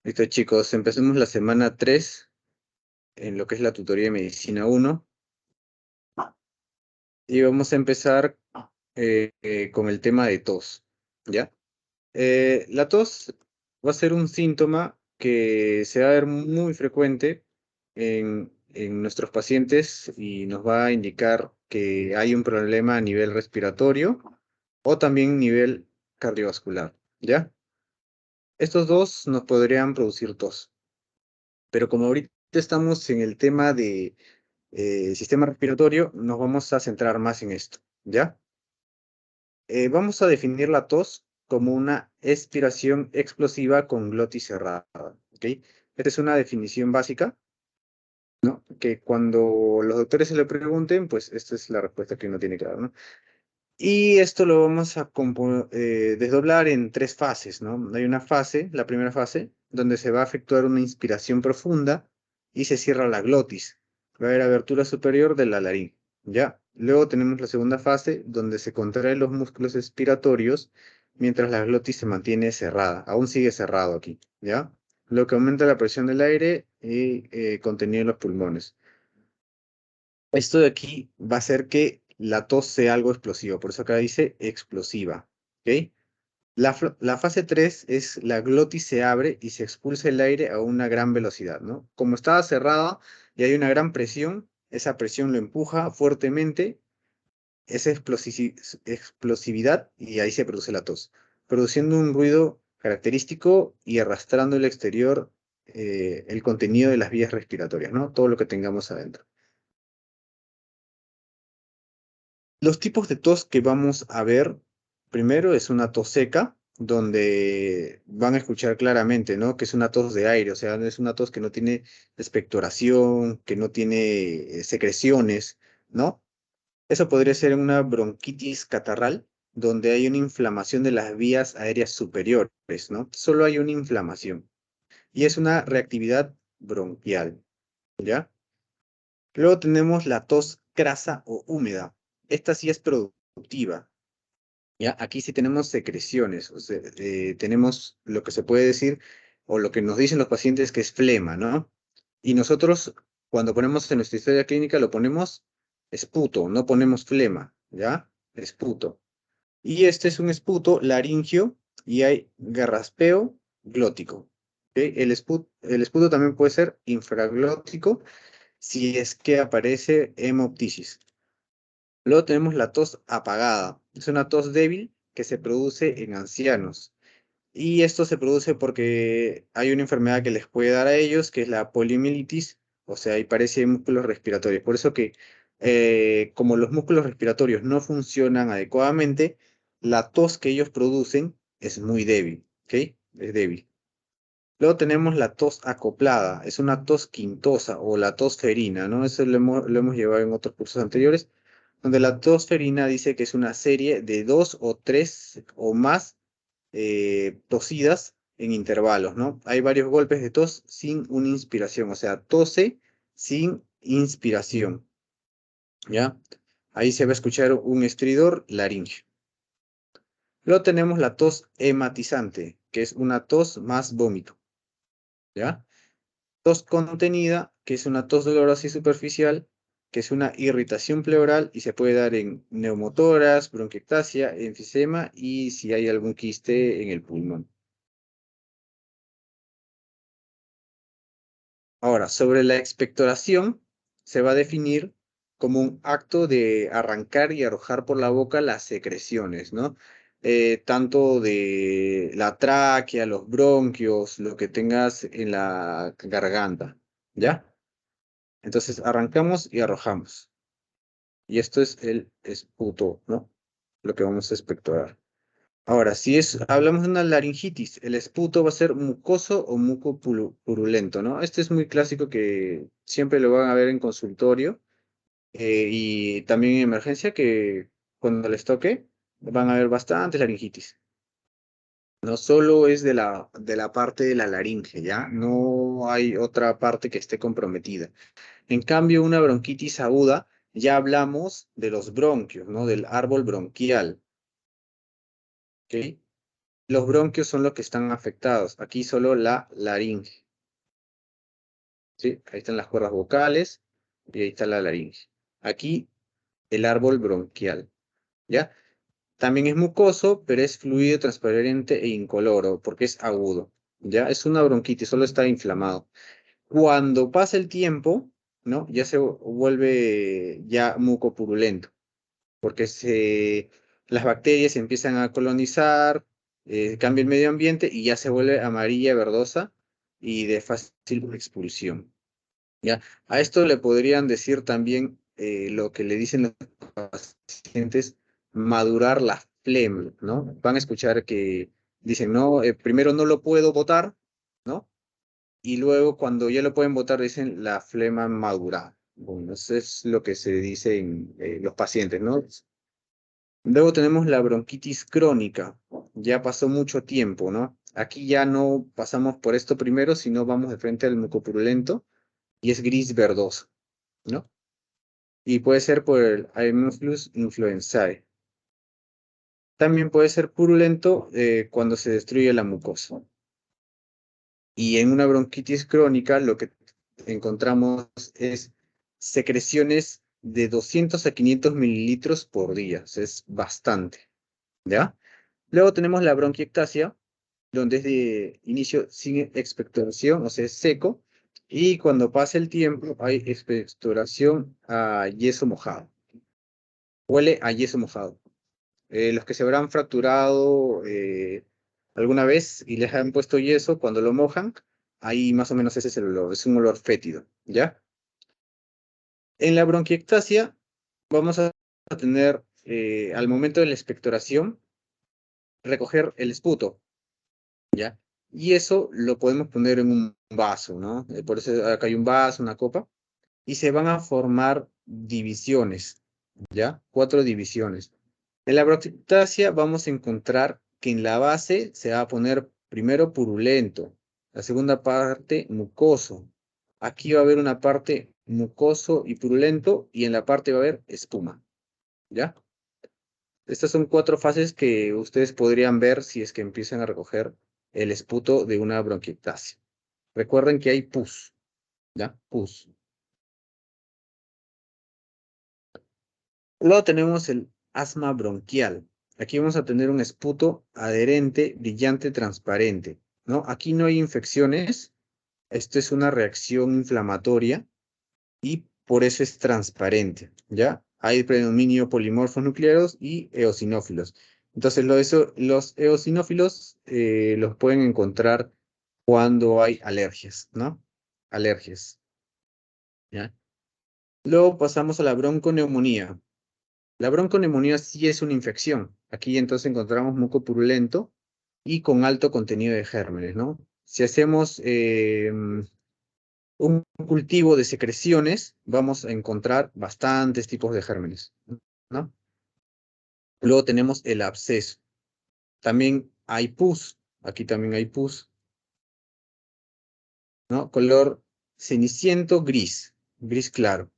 Listo, chicos, empecemos la semana 3 en lo que es la tutoría de Medicina 1 y vamos a empezar con el tema de tos, ¿ya? La tos va a ser un síntoma que se va a ver muy frecuente en nuestros pacientes y nos va a indicar que hay un problema a nivel respiratorio o también nivel cardiovascular, ¿ya? Estos dos nos podrían producir tos, pero como ahorita estamos en el tema de sistema respiratorio, nos vamos a centrar más en esto, ¿ya? Vamos a definir la tos como una expiración explosiva con glotis cerrada, ¿ok? Esta es una definición básica, ¿no? Que cuando los doctores se le pregunten, pues esta es la respuesta que uno tiene que dar, ¿no? Y esto lo vamos a desdoblar en tres fases, ¿no? Hay una fase, la primera fase, donde se va a efectuar una inspiración profunda y se cierra la glotis. Va a haber abertura superior de la laringe, ¿ya? Luego tenemos la segunda fase, donde se contraen los músculos expiratorios mientras la glotis se mantiene cerrada. Aún sigue cerrado aquí, ¿ya? Lo que aumenta la presión del aire y contenido en los pulmones. Esto de aquí va a hacer que la tos sea algo explosivo, por eso acá dice explosiva, ¿ok? La fase 3 es la glotis se abre y se expulsa el aire a una gran velocidad, ¿no? Como estaba cerrada y hay una gran presión, esa presión lo empuja fuertemente, esa explosividad y ahí se produce la tos, produciendo un ruido característico y arrastrando el exterior el contenido de las vías respiratorias, ¿no? Todo lo que tengamos adentro. Los tipos de tos que vamos a ver, primero es una tos seca, donde van a escuchar claramente, ¿no? Que es una tos de aire, o sea, es una tos que no tiene expectoración, que no tiene secreciones, ¿no? Eso podría ser una bronquitis catarral, donde hay una inflamación de las vías aéreas superiores, ¿no? Solo hay una inflamación. Y es una reactividad bronquial, ¿ya? Luego tenemos la tos crasa o húmeda. Esta sí es productiva. ¿Ya? Aquí sí tenemos secreciones, o sea, tenemos lo que se puede decir, o lo que nos dicen los pacientes que es flema, ¿no? Y nosotros, cuando ponemos en nuestra historia clínica, lo ponemos esputo, no ponemos flema, ¿ya? Esputo. Y este es un esputo laringio y hay garraspeo glótico. ¿Ok? El esputo también puede ser infraglótico si es que aparece hemoptisis. Luego tenemos la tos apagada. Es una tos débil que se produce en ancianos. Y esto se produce porque hay una enfermedad que les puede dar a ellos, que es la poliomielitis, o sea, ahí parece músculos respiratorios. Por eso que, como los músculos respiratorios no funcionan adecuadamente, la tos que ellos producen es muy débil, ¿ok? Es débil. Luego tenemos la tos acoplada, es una tos quintosa o la tos ferina, ¿no? Eso lo hemos llevado en otros cursos anteriores, donde la tos ferina dice que es una serie de dos o tres o más tosidas en intervalos, ¿no? Hay varios golpes de tos sin una inspiración, o sea, tose sin inspiración, ¿ya? Ahí se va a escuchar un estridor laríngeo. Luego tenemos la tos hematizante, que es una tos más vómito, ¿ya? Tos contenida, que es una tos dolorosa y superficial, que es una irritación pleural y se puede dar en neumotoras, bronquiectasia, enfisema y si hay algún quiste en el pulmón. Ahora, sobre la expectoración, se va a definir como un acto de arrancar y arrojar por la boca las secreciones, ¿no? Tanto de la tráquea, los bronquios, lo que tengas en la garganta, ¿ya? Entonces arrancamos y arrojamos. Y esto es el esputo, ¿no? Lo que vamos a expectorar. Ahora, si hablamos de una laringitis, el esputo va a ser mucoso o purulento, ¿no? Este es muy clásico que siempre lo van a ver en consultorio y también en emergencia que cuando les toque van a ver bastante laringitis. No solo es de la parte de la laringe, ¿ya? No hay otra parte que esté comprometida. En cambio, una bronquitis aguda, ya hablamos de los bronquios, ¿no? Del árbol bronquial, ¿ok? los bronquios son los que están afectados. Aquí solo la laringe. ¿Sí? Ahí están las cuerdas vocales y ahí está la laringe. Aquí el árbol bronquial. ¿Ya? También es mucoso, pero es fluido, transparente e incoloro, porque es agudo. ¿Ya? Es una bronquitis, solo está inflamado. Cuando pasa el tiempo, ¿no? Ya se vuelve ya mucopurulento, porque las bacterias empiezan a colonizar, cambia el medio ambiente y ya se vuelve amarilla, verdosa y de fácil expulsión. ¿Ya? A esto le podrían decir también lo que le dicen los pacientes, madurar la flema, ¿no? Van a escuchar que dicen, no, primero no lo puedo botar, ¿no? Y luego cuando ya lo pueden botar dicen la flema madura. Bueno, eso es lo que se dice en los pacientes, ¿no? Luego tenemos la bronquitis crónica. Ya pasó mucho tiempo, ¿no? Aquí ya no pasamos por esto primero, sino vamos de frente al mucopurulento y es gris verdoso, ¿no? Y puede ser por el Haemophilus influenzae. También puede ser purulento cuando se destruye la mucosa. Y en una bronquitis crónica lo que encontramos es secreciones de 200 a 500 mililitros por día. O sea, es bastante, ¿ya? Luego tenemos la bronquiectasia, donde es de inicio sin expectoración, o sea, es seco, y cuando pasa el tiempo hay expectoración a yeso mojado. Huele a yeso mojado. Los que se habrán fracturado alguna vez y les han puesto yeso, cuando lo mojan, ahí más o menos ese es el olor, es un olor fétido, ¿ya? En la bronquiectasia vamos a tener, al momento de la expectoración, recoger el esputo, ¿ya? Y eso lo podemos poner en un vaso, ¿no? Por eso acá hay un vaso, una copa, y se van a formar divisiones, ¿ya? 4 divisiones. En la bracteotasia vamos a encontrar que en la base se va a poner primero purulento, la segunda parte mucoso. Aquí va a haber una parte mucoso y purulento y en la parte va a haber espuma, ¿ya? Estas son 4 fases que ustedes podrían ver si es que empiezan a recoger el esputo de una bronquiectasia. Recuerden que hay pus, ¿ya? Pus. Luego tenemos el asma bronquial. Aquí vamos a tener un esputo adherente, brillante, transparente, ¿no? Aquí no hay infecciones. Esto es una reacción inflamatoria y por eso es transparente, ¿ya? Hay predominio polimorfos nucleares y eosinófilos. Entonces, los eosinófilos los pueden encontrar cuando hay alergias, ¿no? Alergias, ¿ya? Luego pasamos a la bronconeumonía. La bronconeumonía sí es una infección. Aquí entonces encontramos muco purulento y con alto contenido de gérmenes, ¿no? Si hacemos un cultivo de secreciones, vamos a encontrar bastantes tipos de gérmenes, ¿no? Luego tenemos el absceso. También hay pus. Aquí también hay pus, ¿no? Color ceniciento gris, gris claro.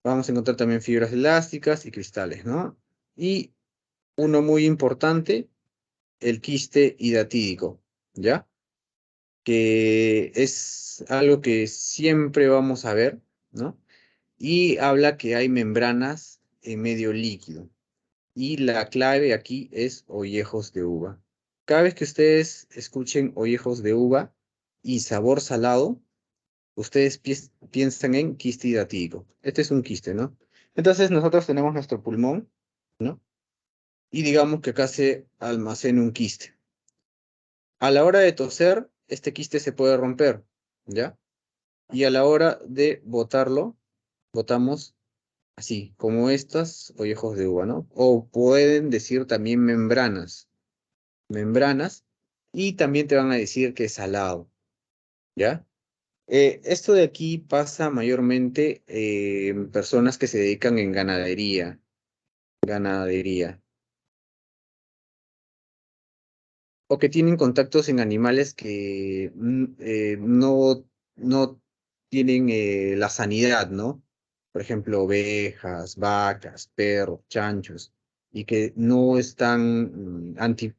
Vamos a encontrar también fibras elásticas y cristales, ¿no? Y uno muy importante, el quiste hidatídico, ¿ya? Que es algo que siempre vamos a ver, ¿no? Y habla que hay membranas en medio líquido. Y la clave aquí es ollejos de uva. Cada vez que ustedes escuchen ollejos de uva y sabor salado, ustedes piensan en quiste hidatídico. Este es un quiste, ¿no? Entonces nosotros tenemos nuestro pulmón, ¿no? Y digamos que acá se almacena un quiste. A la hora de toser, este quiste se puede romper, ¿ya? Y a la hora de botarlo, botamos así, como estas ollejos de uva, ¿no? O pueden decir también membranas, y también te van a decir que es salado, ¿ya? Esto de aquí pasa mayormente en personas que se dedican en ganadería, o que tienen contactos en animales que no tienen la sanidad, ¿no? Por ejemplo, ovejas, vacas, perros, chanchos. y que no están,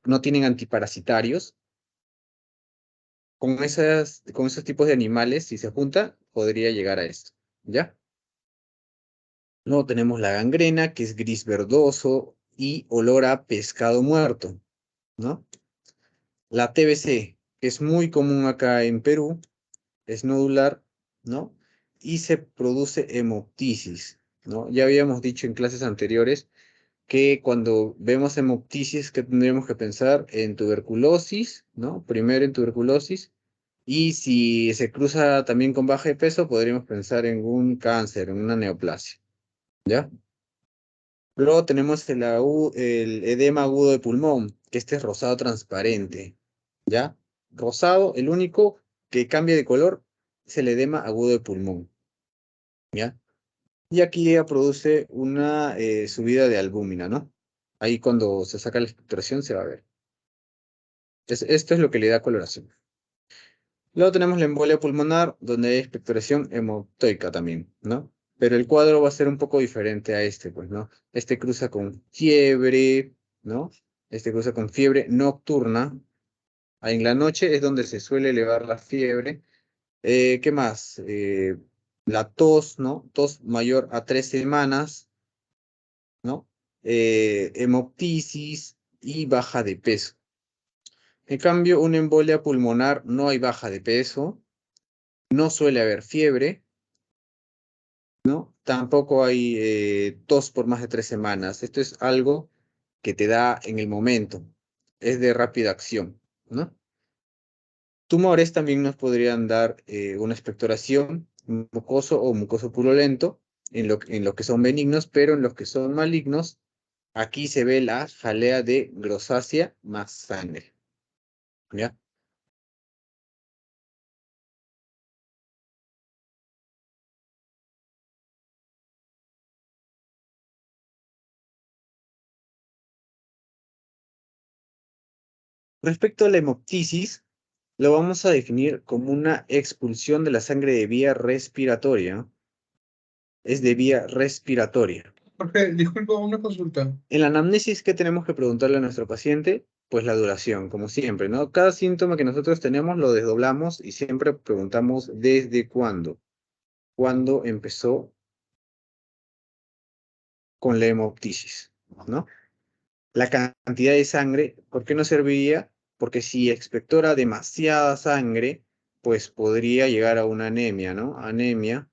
no tienen antiparasitarios, con esos tipos de animales, si se junta, podría llegar a esto, ¿ya? Luego tenemos la gangrena, que es gris verdoso y olor a pescado muerto, ¿no? La TBC, que es muy común acá en Perú, es nodular, ¿no? Y se produce hemoptisis, ¿no? Ya habíamos dicho en clases anteriores que cuando vemos hemoptisis, que tendríamos que pensar en tuberculosis, ¿no? Primero en tuberculosis, y si se cruza también con baja de peso, podríamos pensar en un cáncer, en una neoplasia, ¿ya? Luego tenemos el edema agudo de pulmón, que este es rosado transparente, ¿ya? Rosado, el único que cambia de color es el edema agudo de pulmón, ¿ya? Y aquí ya produce una subida de albúmina, ¿no? Ahí cuando se saca la expectoración se va a ver. Esto es lo que le da coloración. Luego tenemos la embolia pulmonar, donde hay expectoración hemoptoica también, ¿no? Pero el cuadro va a ser un poco diferente a este, pues, ¿no? Este cruza con fiebre, ¿no? Este cruza con fiebre nocturna. Ahí en la noche es donde se suele elevar la fiebre. ¿Qué más? La tos, ¿no? Tos mayor a 3 semanas, ¿no? Hemoptisis y baja de peso. En cambio, una embolia pulmonar no hay baja de peso, no suele haber fiebre, ¿no? Tampoco hay tos por más de 3 semanas. Esto es algo que te da en el momento. Es de rápida acción, ¿no? Tumores también nos podrían dar una expectoración mucoso o mucoso purulento en lo que son benignos, pero en los que son malignos, aquí se ve la jalea de grosácea más sangre, ¿ya? Respecto a la hemoptisis, lo vamos a definir como una expulsión de la sangre de vía respiratoria. Es de vía respiratoria. Jorge, disculpa una consulta. En la anamnesis, ¿qué tenemos que preguntarle a nuestro paciente? Pues la duración, como siempre, ¿no? Cada síntoma que nosotros tenemos lo desdoblamos y siempre preguntamos desde cuándo. ¿Cuándo empezó con la hemoptisis? ¿No? La cantidad de sangre, ¿por qué no serviría? Porque si expectora demasiada sangre, pues podría llegar a una anemia, ¿no? Anemia.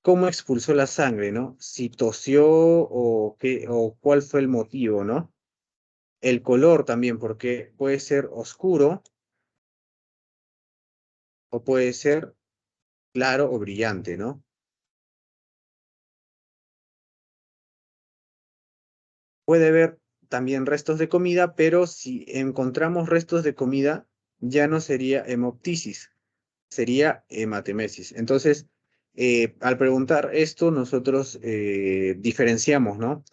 ¿Cómo expulsó la sangre, no? Si tosió o qué, o cuál fue el motivo, ¿no? El color también, porque puede ser oscuro o puede ser claro o brillante, ¿no? Puede haber también restos de comida, pero si encontramos restos de comida, ya no sería hemoptisis, sería hematemesis. Entonces, al preguntar esto, nosotros diferenciamos, ¿no?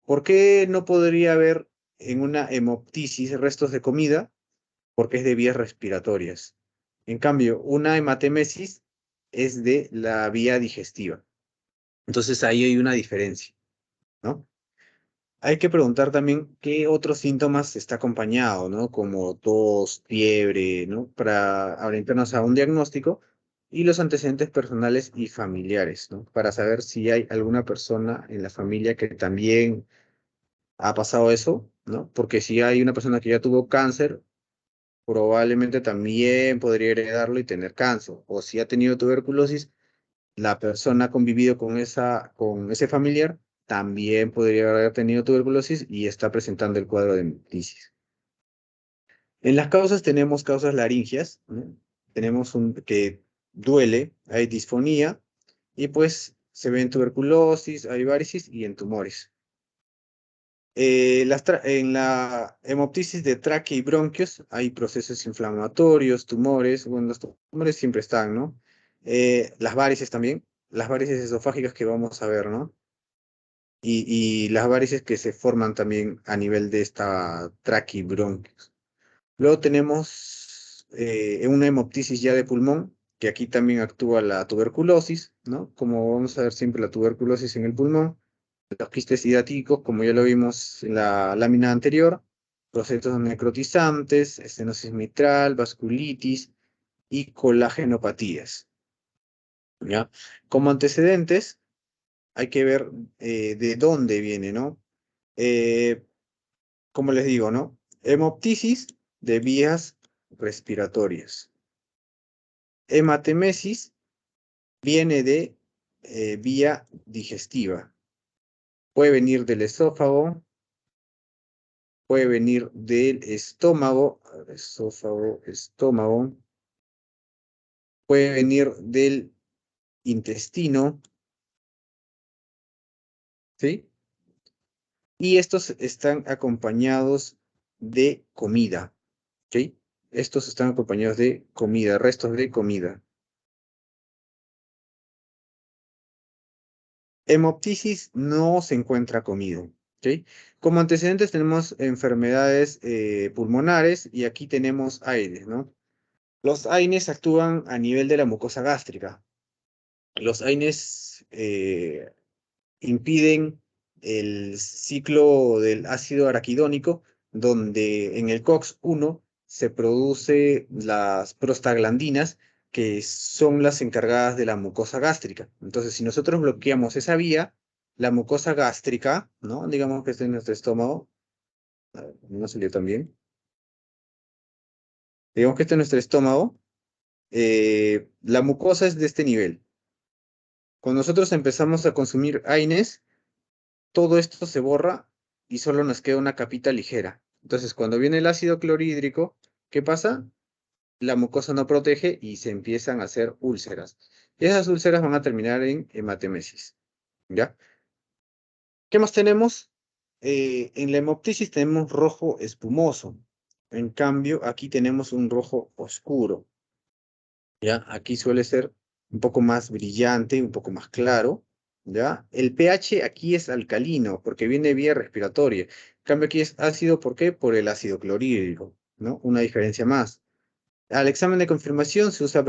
¿Por qué no podría haber en una hemoptisis restos de comida? Porque es de vías respiratorias. En cambio, una hematemesis es de la vía digestiva. Entonces ahí hay una diferencia, ¿no? Hay que preguntar también qué otros síntomas está acompañado, ¿no? Como tos, fiebre, ¿no? Para orientarnos a un diagnóstico y los antecedentes personales y familiares, ¿no? Para saber si hay alguna persona en la familia que también ha pasado eso, ¿no? Porque si hay una persona que ya tuvo cáncer, probablemente también podría heredarlo y tener cáncer. O si ha tenido tuberculosis, la persona ha convivido con ese familiar, también podría haber tenido tuberculosis y está presentando el cuadro de metisis. En las causas tenemos causas laringias, ¿no? Tenemos un que duele, hay disfonía, y pues se ve en tuberculosis, hay varices y en tumores. En la hemoptisis de tráquea y bronquios hay procesos inflamatorios, tumores, bueno, los tumores siempre están, ¿no? Las varices también, las varices esofágicas que vamos a ver, ¿no? Y las varices que se forman también a nivel de esta tráquea y bronquios. Luego tenemos una hemoptisis ya de pulmón, que aquí también actúa la tuberculosis, ¿no? Como vamos a ver siempre la tuberculosis en el pulmón, los quistes hidáticos, como ya lo vimos en la lámina anterior, procesos necrotizantes, estenosis mitral, vasculitis y colagenopatías, ¿ya? Como antecedentes, hay que ver de dónde viene, ¿no? Eh, como les digo, ¿no? Hemoptisis de vías respiratorias. Hematemesis viene de vía digestiva. Puede venir del esófago, puede venir del estómago, a ver, esófago, estómago, puede venir del intestino, ¿sí? Y estos están acompañados de comida, ¿ok? Estos están acompañados de comida, restos de comida. Hemoptisis no se encuentra comido, ¿ok? Como antecedentes tenemos enfermedades pulmonares y aquí tenemos AINES, ¿no? Los AINES actúan a nivel de la mucosa gástrica. Los AINES impiden el ciclo del ácido araquidónico, donde en el COX-1 se produce las prostaglandinas, que son las encargadas de la mucosa gástrica. Entonces, si nosotros bloqueamos esa vía, la mucosa gástrica, ¿no? Digamos que está en nuestro estómago, a ver, no salió tan bien. Digamos que está en nuestro estómago, la mucosa es de este nivel. Cuando nosotros empezamos a consumir AINES, todo esto se borra y solo nos queda una capita ligera. Entonces, cuando viene el ácido clorhídrico, ¿qué pasa? La mucosa no protege y se empiezan a hacer úlceras. Y esas úlceras van a terminar en hematemesis, ¿ya? ¿Qué más tenemos? En la hemoptisis tenemos rojo espumoso. En cambio, aquí tenemos un rojo oscuro, ¿ya? Aquí suele ser un poco más brillante, un poco más claro, ¿ya? El pH aquí es alcalino, porque viene de vía respiratoria. En cambio, aquí es ácido, ¿por qué? Por el ácido clorhídrico, ¿no? Una diferencia más. Al examen de confirmación se usa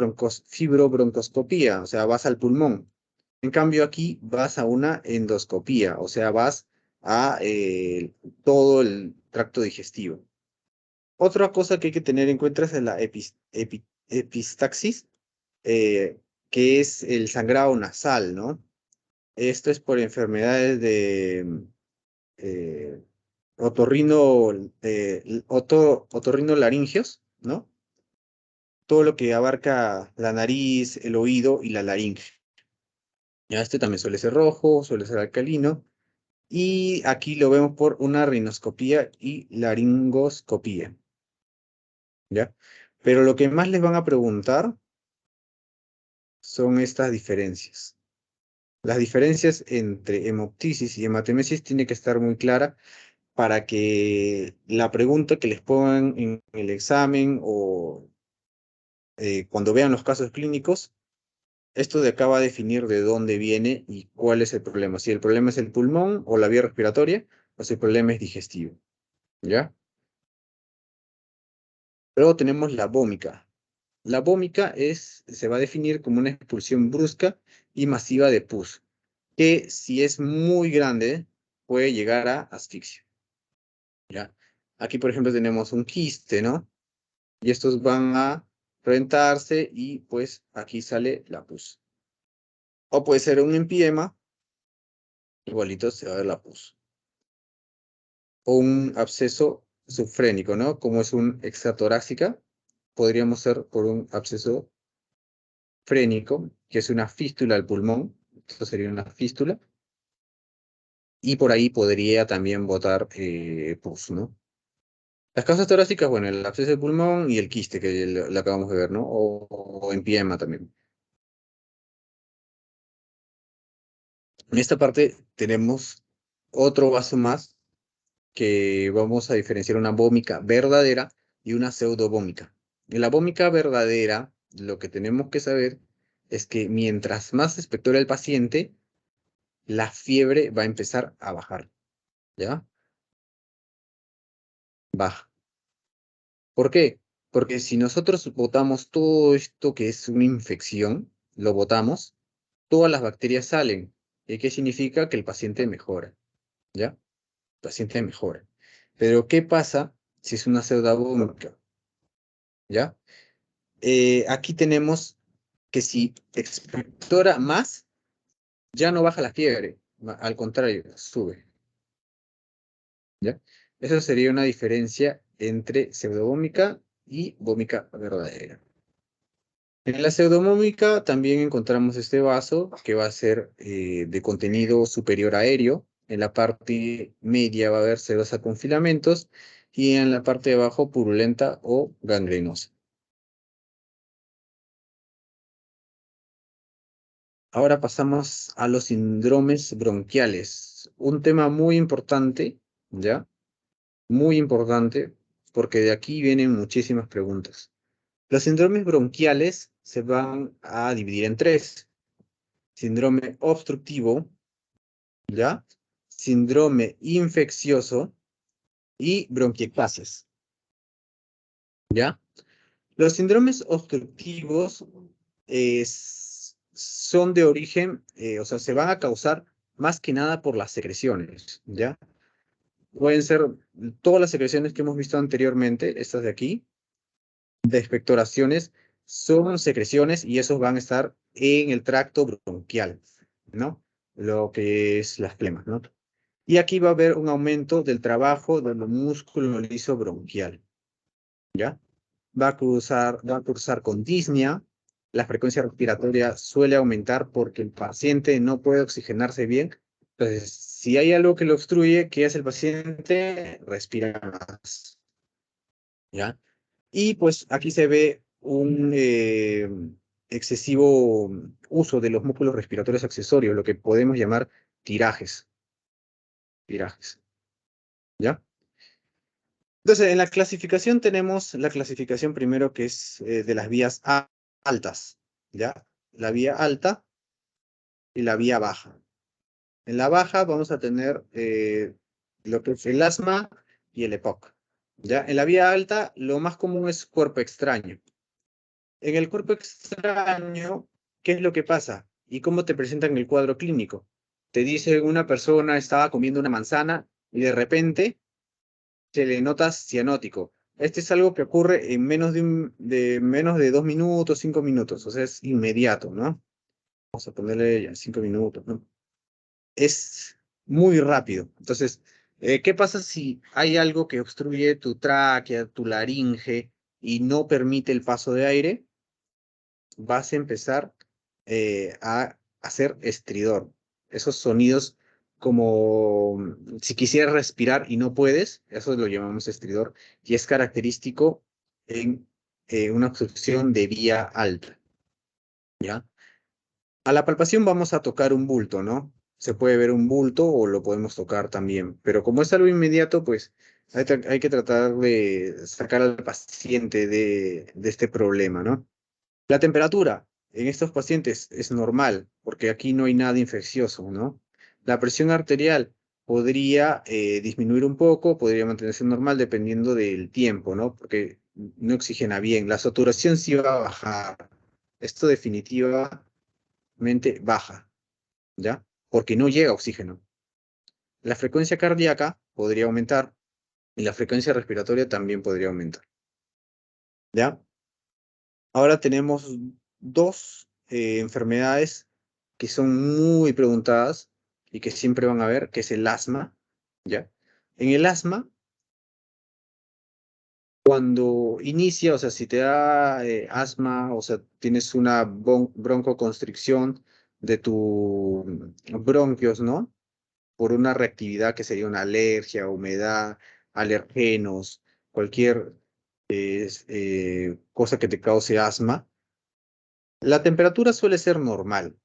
fibrobroncoscopía, o sea, vas al pulmón. En cambio, aquí vas a una endoscopía, o sea, vas a todo el tracto digestivo. Otra cosa que hay que tener en cuenta es la epistaxis, eh, que es el sangrado nasal, ¿no? Esto es por enfermedades de eh, otorrino, otorrinolaringios, ¿no? Todo lo que abarca la nariz, el oído y la laringe. Ya este también suele ser rojo, suele ser alcalino. Y aquí lo vemos por una rinoscopía y laringoscopía, ¿ya? Pero lo que más les van a preguntar son estas diferencias. Las diferencias entre hemoptisis y hematemesis tiene que estar muy clara para que la pregunta que les pongan en el examen o cuando vean los casos clínicos, esto de acá va a definir de dónde viene y cuál es el problema. Si el problema es el pulmón o la vía respiratoria, o si el problema es digestivo, ¿ya? Luego tenemos la vómica. La vómica se va a definir como una expulsión brusca y masiva de pus, que si es muy grande puede llegar a asfixia, ¿ya? Aquí, por ejemplo, tenemos un quiste, ¿no? Y estos van a reventarse y pues aquí sale la pus. O puede ser un empiema, igualito se va a ver la pus. O un absceso subfrénico, ¿no? Como es un extratorácica, podríamos ser por un absceso frénico, que es una fístula al pulmón. Esto sería una fístula. Y por ahí podría también botar pus, ¿no? Las causas torácicas, bueno, el absceso del pulmón y el quiste, que lo acabamos de ver, ¿no? O empiema también. En esta parte tenemos otro vaso más que vamos a diferenciar una vómica verdadera y una pseudovómica. En la vómica verdadera, lo que tenemos que saber es que mientras más expectora el paciente, la fiebre va a empezar a bajar, ¿ya? Baja. ¿Por qué? Porque si nosotros botamos todo esto que es una infección, lo botamos, todas las bacterias salen. ¿Y qué significa? Que el paciente mejora, ¿ya? El paciente mejora. Pero ¿qué pasa si es una pseudobómica? ¿Ya? Aquí tenemos que si expectora más, ya no baja la fiebre, al contrario, sube, ¿ya? Eso sería una diferencia entre pseudobómica y vómica verdadera. En la pseudomómica también encontramos este vaso que va a ser de contenido superior aéreo. En la parte media va a haber sedosa con filamentos y en la parte de abajo purulenta o gangrenosa. Ahora pasamos a los síndromes bronquiales. Un tema muy importante, ¿ya? Muy importante, porque de aquí vienen muchísimas preguntas. Los síndromes bronquiales se van a dividir en tres. Síndrome obstructivo, ¿ya? Síndrome infeccioso y bronquiectasis, ¿ya? Los síndromes obstructivos son de origen, o sea, se van a causar más que nada por las secreciones, ¿ya? Pueden ser todas las secreciones que hemos visto anteriormente, estas de aquí, de expectoraciones, son secreciones y esos van a estar en el tracto bronquial, ¿no? Lo que es las flemas, ¿no? Y aquí va a haber un aumento del trabajo del músculo liso bronquial, ¿ya? Va a cursar con disnea, la frecuencia respiratoria suele aumentar porque el paciente no puede oxigenarse bien. Entonces, si hay algo que lo obstruye, ¿qué hace el paciente? Respira más, ¿ya? Y pues aquí se ve un excesivo uso de los músculos respiratorios accesorios, lo que podemos llamar tirajes, tirajes, ¿ya? Entonces, en la clasificación tenemos la clasificación primero que es de las vías altas, ¿ya? La vía alta y la vía baja. En la baja vamos a tener lo que es el asma y el EPOC, ¿ya? En la vía alta lo más común es cuerpo extraño. En el cuerpo extraño, ¿qué es lo que pasa? ¿Y cómo te presentan el cuadro clínico? Te dice una persona estaba comiendo una manzana y de repente se le nota cianótico. Este es algo que ocurre en menos de 2 minutos, 5 minutos, o sea, es inmediato, ¿no? Vamos a ponerle ya 5 minutos, ¿no? Es muy rápido. Entonces, ¿qué pasa si hay algo que obstruye tu tráquea, tu laringe y no permite el paso de aire? Vas a empezar a hacer estridor. Esos sonidos como si quisieras respirar y no puedes, eso lo llamamos estridor, y es característico en una obstrucción de vía alta, ¿ya? A la palpación vamos a tocar un bulto, ¿no? Se puede ver un bulto o lo podemos tocar también, pero como es algo inmediato, pues hay que tratar de sacar al paciente de este problema, ¿no? La temperatura en estos pacientes es normal, porque aquí no hay nada infeccioso, ¿no? La presión arterial podría disminuir un poco, podría mantenerse normal dependiendo del tiempo, ¿no? Porque no oxigena bien. La saturación sí va a bajar. Esto definitivamente baja, ¿ya? Porque no llega oxígeno. La frecuencia cardíaca podría aumentar y la frecuencia respiratoria también podría aumentar, ¿ya? Ahora tenemos dos enfermedades que son muy preguntadas y que siempre van a ver, que es el asma, ¿ya? En el asma, cuando inicia, o sea, si te da asma, o sea, tienes una broncoconstricción de tu bronquios, ¿no? Por una reactividad que sería una alergia, humedad, alergenos, cualquier cosa que te cause asma. La temperatura suele ser normal,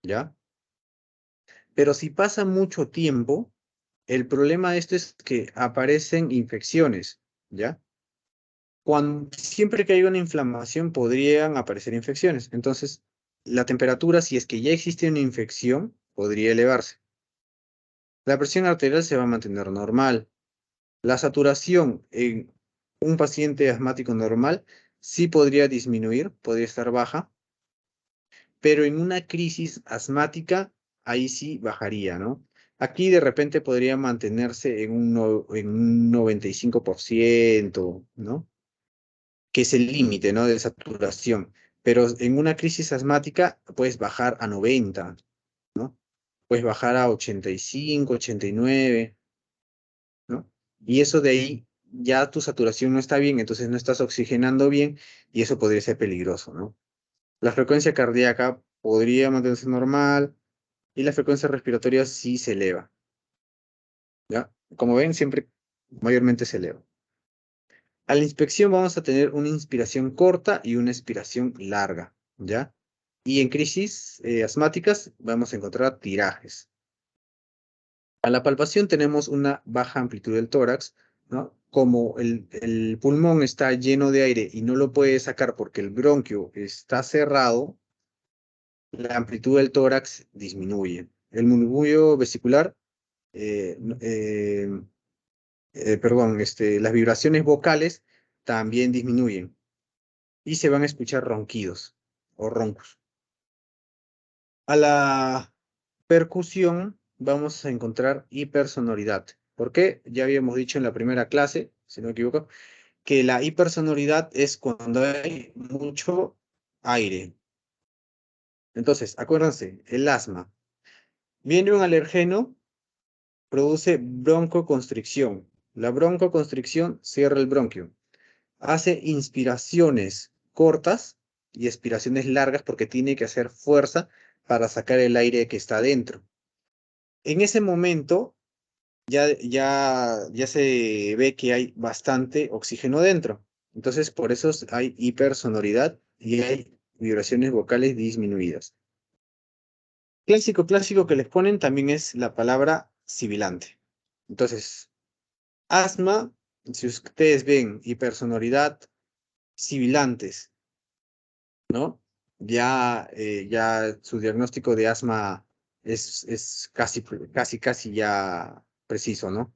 ¿ya? Pero si pasa mucho tiempo, el problema de esto es que aparecen infecciones, ¿ya? Siempre que hay una inflamación podrían aparecer infecciones. Entonces, la temperatura, si es que ya existe una infección, podría elevarse. La presión arterial se va a mantener normal. La saturación en un paciente asmático normal sí podría disminuir, podría estar baja, pero en una crisis asmática, ahí sí bajaría, ¿no? Aquí de repente podría mantenerse en un 95%, ¿no? Que es el límite, ¿no? De saturación. Pero en una crisis asmática puedes bajar a 90, ¿no? Puedes bajar a 85, 89, ¿no? Y eso de ahí ya tu saturación no está bien, entonces no estás oxigenando bien y eso podría ser peligroso, ¿no? La frecuencia cardíaca podría mantenerse normal y la frecuencia respiratoria sí se eleva, ¿ya? Como ven, siempre mayormente se eleva. A la inspección vamos a tener una inspiración corta y una expiración larga, ¿ya? Y en crisis asmáticas vamos a encontrar tirajes. A la palpación tenemos una baja amplitud del tórax, ¿no? Como el pulmón está lleno de aire y no lo puede sacar porque el bronquio está cerrado, la amplitud del tórax disminuye. El murmullo vesicular, perdón, las vibraciones vocales también disminuyen y se van a escuchar ronquidos o roncos. A la percusión vamos a encontrar hipersonoridad. ¿Por qué? Ya habíamos dicho en la primera clase, si no me equivoco, que la hipersonoridad es cuando hay mucho aire. Entonces, acuérdense, el asma. Viene un alergeno, produce broncoconstricción. La broncoconstricción cierra el bronquio. Hace inspiraciones cortas y expiraciones largas porque tiene que hacer fuerza para sacar el aire que está dentro. En ese momento ya se ve que hay bastante oxígeno dentro. Entonces, por eso hay hipersonoridad y hay vibraciones vocales disminuidas. Clásico que les ponen también es la palabra sibilante. Entonces, asma, si ustedes ven hipersonoridad, sibilantes, ¿no? Ya su diagnóstico de asma es casi ya preciso, ¿no?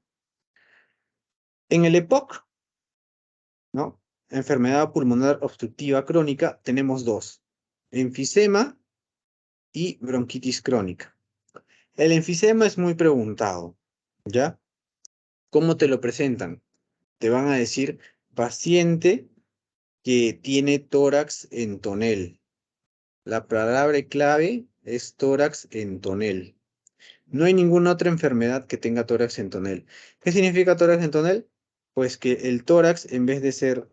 En el EPOC, ¿no? Enfermedad pulmonar obstructiva crónica, tenemos dos, enfisema y bronquitis crónica. El enfisema es muy preguntado, ¿ya? ¿Cómo te lo presentan? Te van a decir paciente que tiene tórax en tonel. La palabra clave es tórax en tonel. No hay ninguna otra enfermedad que tenga tórax en tonel. ¿Qué significa tórax en tonel? Pues que el tórax, en vez de ser,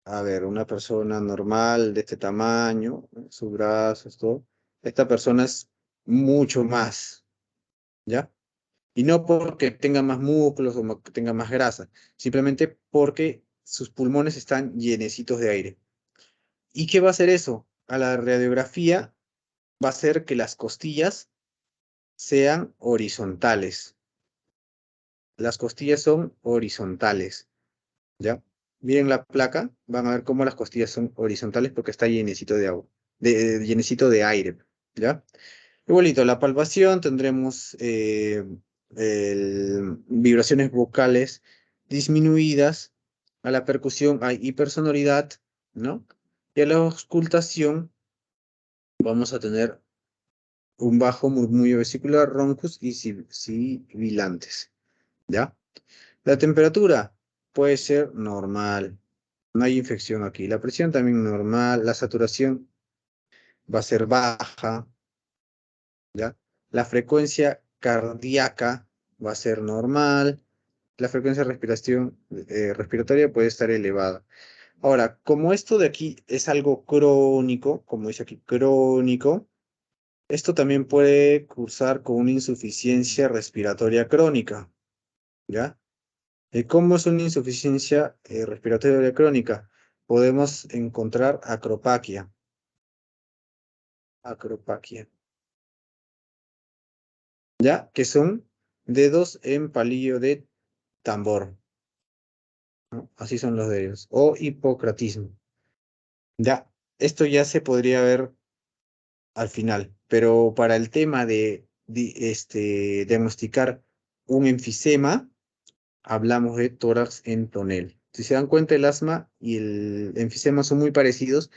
a ver, una persona normal de este tamaño, ¿no? Sus brazos, todo, esta persona es mucho más, ¿ya? Y no porque tenga más músculos o que tenga más grasa, simplemente porque sus pulmones están llenecitos de aire. ¿Y qué va a hacer eso? A la radiografía va a hacer que las costillas sean horizontales. Las costillas son horizontales, ¿ya? Miren la placa, van a ver cómo las costillas son horizontales porque está llenecito de agua, llenecito de aire, ¿ya? Igualito, la palpación tendremos vibraciones vocales disminuidas, a la percusión hay hipersonoridad, ¿no? Y a la auscultación vamos a tener un bajo murmullo vesicular, roncus y sibilantes, ¿ya? La temperatura puede ser normal, no hay infección aquí. La presión también normal, la saturación va a ser baja, ¿ya? La frecuencia cardíaca va a ser normal, la frecuencia de respiración, respiratoria puede estar elevada. Ahora, como esto de aquí es algo crónico, como dice aquí, crónico, esto también puede cursar con una insuficiencia respiratoria crónica, ¿ya? ¿Cómo es una insuficiencia respiratoria crónica? Podemos encontrar acropaquia, ¿ya? Que son dedos en palillo de tambor, ¿no? Así son los dedos. O hipocratismo. Ya, esto ya se podría ver al final, pero para el tema de, diagnosticar un enfisema, hablamos de tórax en tonel. Si se dan cuenta, el asma y el enfisema son muy parecidos,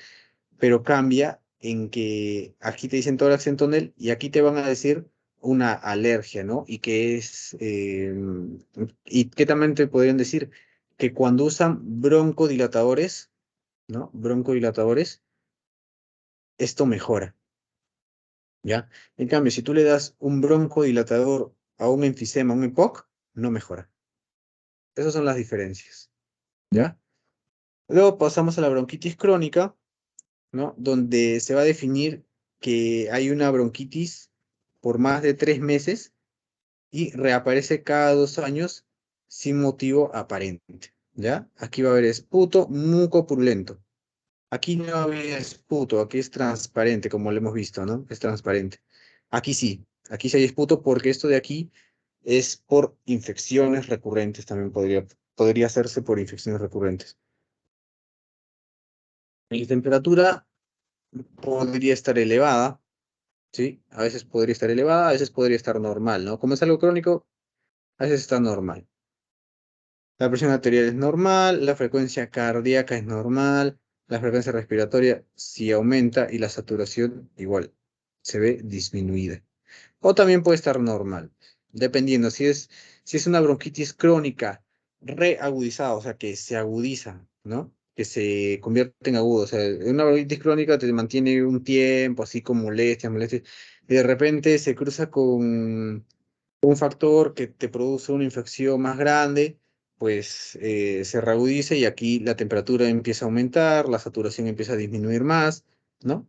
pero cambia en que aquí te dicen tórax en tonel y aquí te van a decir una alergia, ¿no? Y que es, y que también te podrían decir que cuando usan broncodilatadores, ¿no? Broncodilatadores, esto mejora, ¿ya? En cambio, si tú le das un broncodilatador a un enfisema, a un EPOC, no mejora. Esas son las diferencias, ¿ya? Luego pasamos a la bronquitis crónica, ¿no? Donde se va a definir que hay una bronquitis por más de 3 meses y reaparece cada 2 años sin motivo aparente, ¿ya? Aquí va a haber esputo mucopurulento. Aquí no va a haber esputo, aquí es transparente, como lo hemos visto, ¿no? Es transparente. Aquí sí hay esputo porque esto de aquí es por infecciones recurrentes, también podría hacerse por infecciones recurrentes. La temperatura podría estar elevada, ¿sí? A veces podría estar elevada, a veces podría estar normal, ¿no? Como es algo crónico, a veces está normal. La presión arterial es normal, la frecuencia cardíaca es normal, la frecuencia respiratoria sí aumenta y la saturación igual se ve disminuida. O también puede estar normal, dependiendo si es una bronquitis crónica reagudizada, o sea, que se agudiza, ¿no? Que se convierte en agudo. O sea, una bronquitis crónica te mantiene un tiempo así con molestias, molestias, y de repente se cruza con un factor que te produce una infección más grande, pues se reagudiza y aquí la temperatura empieza a aumentar, la saturación empieza a disminuir más, ¿no?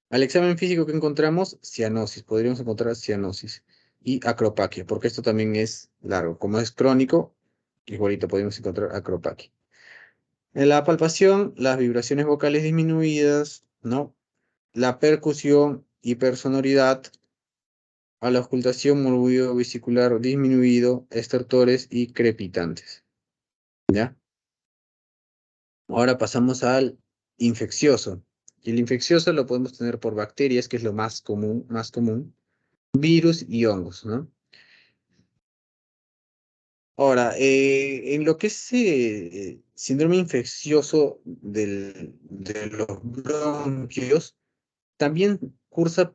Al examen físico que encontramos, cianosis, podríamos encontrar cianosis y acropaquia, porque esto también es largo. Como es crónico, igualito podemos encontrar acropaquia. En la palpación, las vibraciones vocales disminuidas, ¿no? La percusión, hipersonoridad, a la ocultación, murmullo vesicular disminuido, estertores y crepitantes, ¿ya? Ahora pasamos al infeccioso. Y el infeccioso lo podemos tener por bacterias, que es lo más común, virus y hongos, ¿no? Ahora, en lo que es síndrome infeccioso de los bronquios, también cursa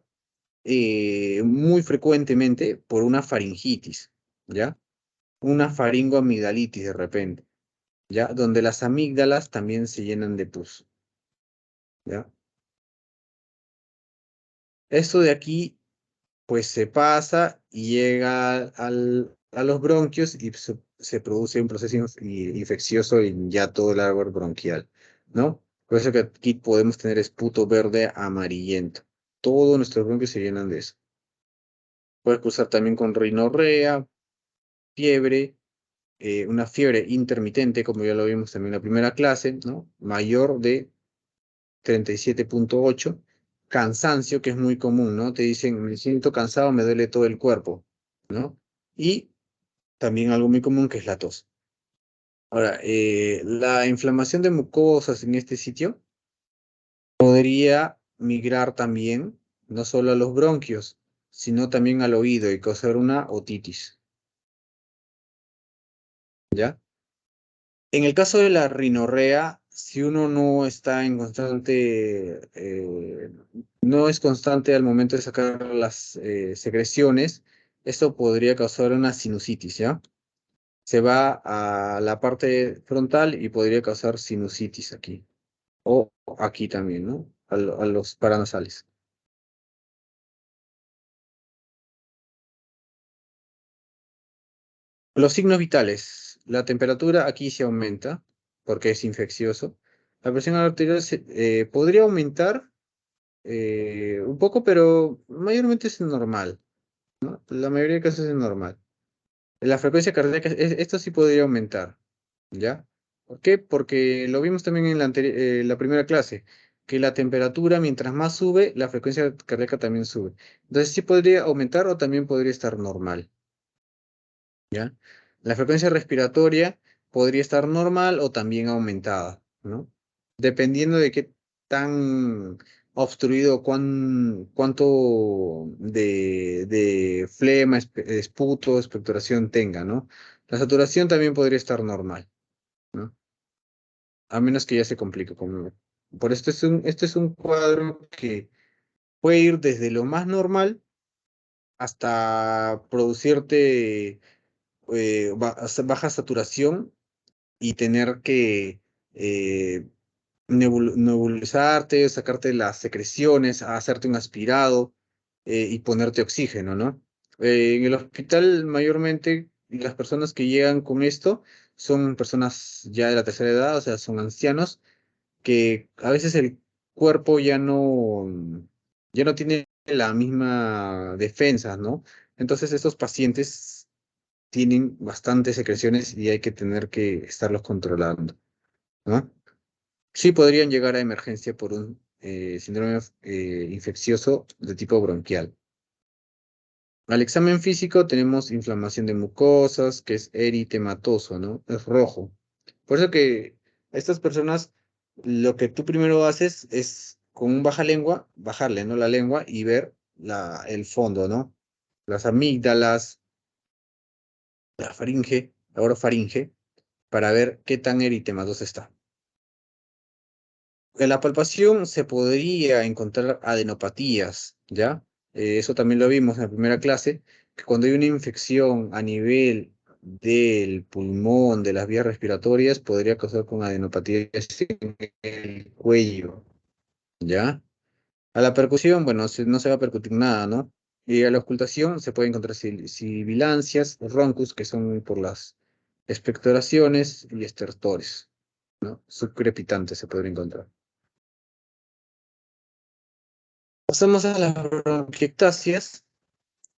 muy frecuentemente por una faringitis, ¿ya? Una faringoamigdalitis de repente, ¿ya? Donde las amígdalas también se llenan de pus, ¿ya? Esto de aquí, pues se pasa y llega a los bronquios y se produce un proceso infeccioso en ya todo el árbol bronquial, ¿no? Por eso que aquí podemos tener esputo verde amarillento. Todos nuestros bronquios se llenan de eso. Puede cruzar también con rinorrea, fiebre, una fiebre intermitente, como ya lo vimos también en la primera clase, ¿no? Mayor de 37,8. Cansancio, que es muy común, ¿no? Te dicen, me siento cansado, me duele todo el cuerpo, ¿no? Y también algo muy común que es la tos. Ahora, la inflamación de mucosas en este sitio podría migrar también, no solo a los bronquios, sino también al oído y causar una otitis, ¿ya? En el caso de la rinorrea, si uno no está en constante, no es constante al momento de sacar las secreciones, esto podría causar una sinusitis, ¿ya? Se va a la parte frontal y podría causar sinusitis aquí, o aquí también, ¿no? A los paranasales. Los signos vitales. La temperatura aquí se aumenta porque es infeccioso. La presión arterial podría aumentar un poco, pero mayormente es normal, ¿no? La mayoría de casos es normal. La frecuencia cardíaca, esto sí podría aumentar, ¿ya? ¿Por qué? Porque lo vimos también en la primera clase, que la temperatura, mientras más sube, la frecuencia cardíaca también sube. Entonces sí podría aumentar o también podría estar normal, ¿ya? La frecuencia respiratoria podría estar normal o también aumentada, ¿no? Dependiendo de qué tan obstruido, cuánto de flema, esputo, expectoración tenga, ¿no? La saturación también podría estar normal, ¿no? a menos que ya se complique. Por esto este es un cuadro que puede ir desde lo más normal hasta producirte baja saturación y tener que eh, nebulizarte, sacarte las secreciones, hacerte un aspirado y ponerte oxígeno, ¿no? En el hospital mayormente las personas que llegan con esto son personas ya de la tercera edad, o sea, son ancianos que a veces el cuerpo ya no tiene la misma defensa, ¿no? Entonces estos pacientes tienen bastantes secreciones y hay que tener que estarlos controlando, ¿no? Sí podrían llegar a emergencia por un síndrome infeccioso de tipo bronquial. Al examen físico tenemos inflamación de mucosas, que es eritematoso, ¿no? Es rojo. Por eso que estas personas, lo que tú primero haces es con un baja lengua, bajarle, ¿no? La lengua y ver el fondo, ¿no? Las amígdalas, la faringe, la orofaringe, para ver qué tan eritematosa está. En la palpación se podría encontrar adenopatías, ¿ya? Eso también lo vimos en la primera clase, que cuando hay una infección a nivel del pulmón, de las vías respiratorias, podría causar con adenopatías en el cuello, ¿ya? A la percusión, bueno, no se va a percutir nada, ¿no? Y a la ocultación se puede encontrar sibilancias, roncus, que son por las expectoraciones y estertores, ¿no? Subcrepitantes se podría encontrar. Pasamos a las bronquiectasias,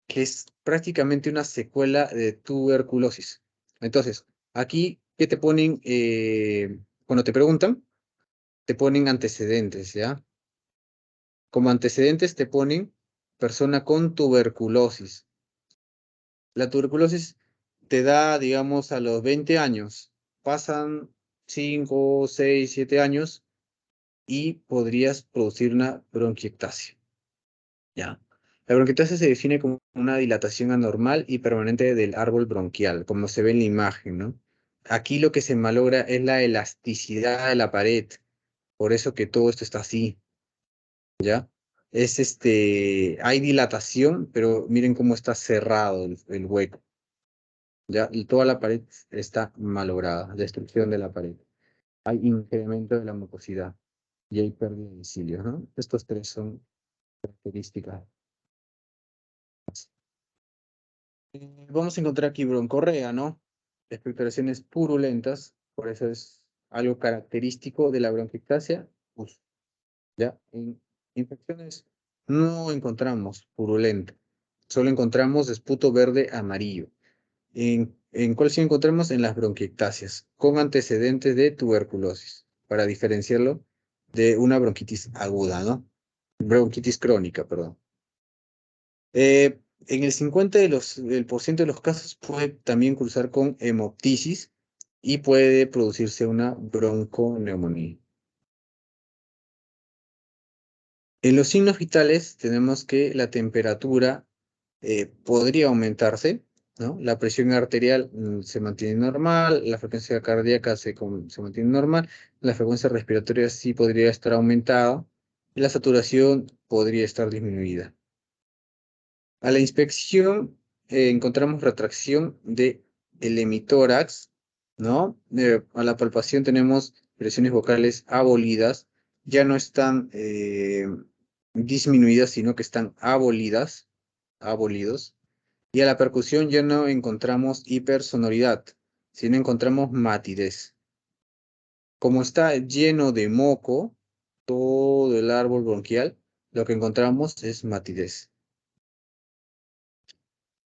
que es prácticamente una secuela de tuberculosis. Entonces, aquí, ¿qué te ponen? Cuando te preguntan, te ponen antecedentes, ¿ya? Como antecedentes te ponen persona con tuberculosis. La tuberculosis te da, digamos, a los 20 años. Pasan 5, 6, 7 años y podrías producir una bronquiectasia. ¿Ya? La bronquiectasia se define como una dilatación anormal y permanente del árbol bronquial, como se ve en la imagen, ¿no? Aquí lo que se malogra es la elasticidad de la pared, por eso que todo esto está así, ¿ya? Hay dilatación, pero miren cómo está cerrado el hueco, ¿ya? Y toda la pared está malograda, destrucción de la pared. Hay incremento de la mucosidad y hay pérdida de cilios, ¿no? Estos tres son características. Vamos a encontrar aquí broncorrea, ¿no? Expectoraciones purulentas, por eso es algo característico de la bronquiectasia. Pues, ¿ya? En infecciones no encontramos purulento, solo encontramos esputo verde amarillo. ¿En cuál sí encontramos? En las bronquiectasias, con antecedentes de tuberculosis, para diferenciarlo de una bronquitis aguda, ¿no? Bronquitis crónica, perdón. En el 50 del por ciento de los casos puede también cruzar con hemoptisis y puede producirse una bronconeumonía. En los signos vitales tenemos que la temperatura podría aumentarse, ¿no? La presión arterial se mantiene normal, la frecuencia cardíaca se mantiene normal, la frecuencia respiratoria sí podría estar aumentada y la saturación podría estar disminuida. A la inspección encontramos retracción de el hemitórax, ¿no? A la palpación tenemos presiones vocales abolidas, ya no están disminuidas, sino que están abolidos. Y a la percusión ya no encontramos hipersonoridad, sino encontramos matidez. Como está lleno de moco, todo el árbol bronquial, lo que encontramos es matidez.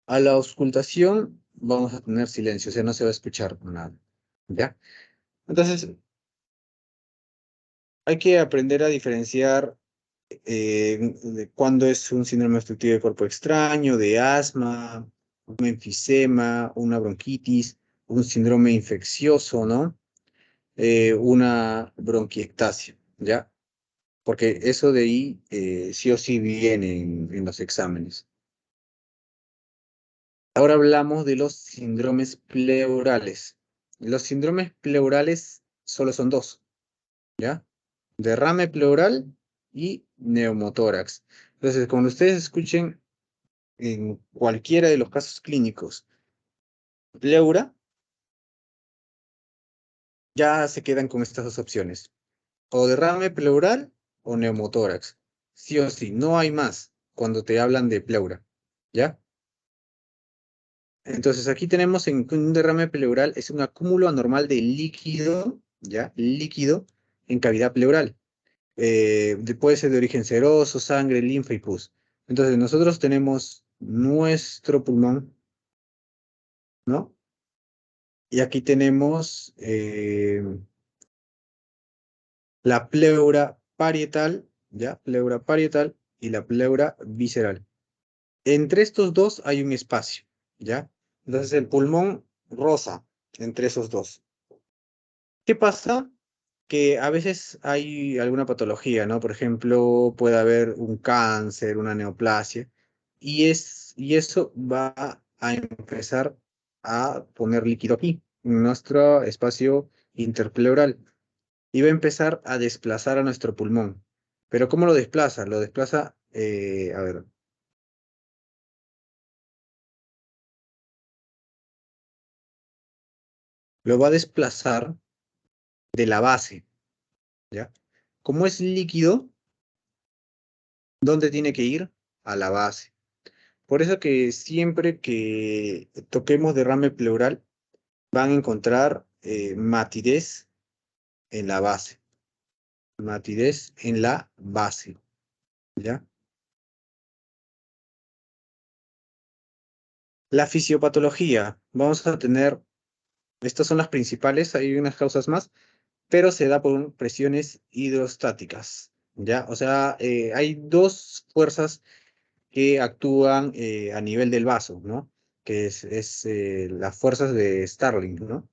A la auscultación vamos a tener silencio, o sea, no se va a escuchar nada, ¿ya? Entonces, hay que aprender a diferenciar de cuándo es un síndrome obstructivo de cuerpo extraño, de asma, un enfisema, una bronquitis, un síndrome infeccioso, ¿no? Una bronquiectasia, ¿ya? Porque eso de ahí sí o sí viene en los exámenes. Ahora hablamos de los síndromes pleurales. Los síndromes pleurales solo son dos. ¿ya? Derrame pleural y neumotórax. Entonces, cuando ustedes escuchen en cualquiera de los casos clínicos pleura, ya se quedan con estas dos opciones. O derrame pleural o neumotórax. Sí o sí, no hay más cuando te hablan de pleura, ¿ya? Entonces aquí tenemos en un derrame pleural es un acúmulo anormal de líquido, ¿ya? Líquido en cavidad pleural. Puede ser de origen seroso, sangre, linfa y pus. Entonces nosotros tenemos nuestro pulmón, ¿no? Y aquí tenemos la pleura parietal, ¿ya? Pleura parietal y la pleura visceral. Entre estos dos hay un espacio, ¿ya? Entonces el pulmón roza entre esos dos. ¿Qué pasa? Que a veces hay alguna patología, ¿no? Por ejemplo, puede haber un cáncer, una neoplasia, y eso va a empezar a poner líquido aquí, en nuestro espacio interpleural, y va a empezar a desplazar a nuestro pulmón. ¿Pero cómo lo desplaza? Lo desplaza, a ver, lo va a desplazar de la base, ¿ya? Como es líquido, ¿dónde tiene que ir? A la base. Por eso que siempre que toquemos derrame pleural, van a encontrar matidez en la base. Matidez en la base, ¿ya? La fisiopatología, vamos a tener, estas son las principales, hay unas causas más, pero se da por presiones hidrostáticas, ¿ya? O sea, hay dos fuerzas que actúan a nivel del vaso, ¿no? Que es las fuerzas de Starling, ¿no?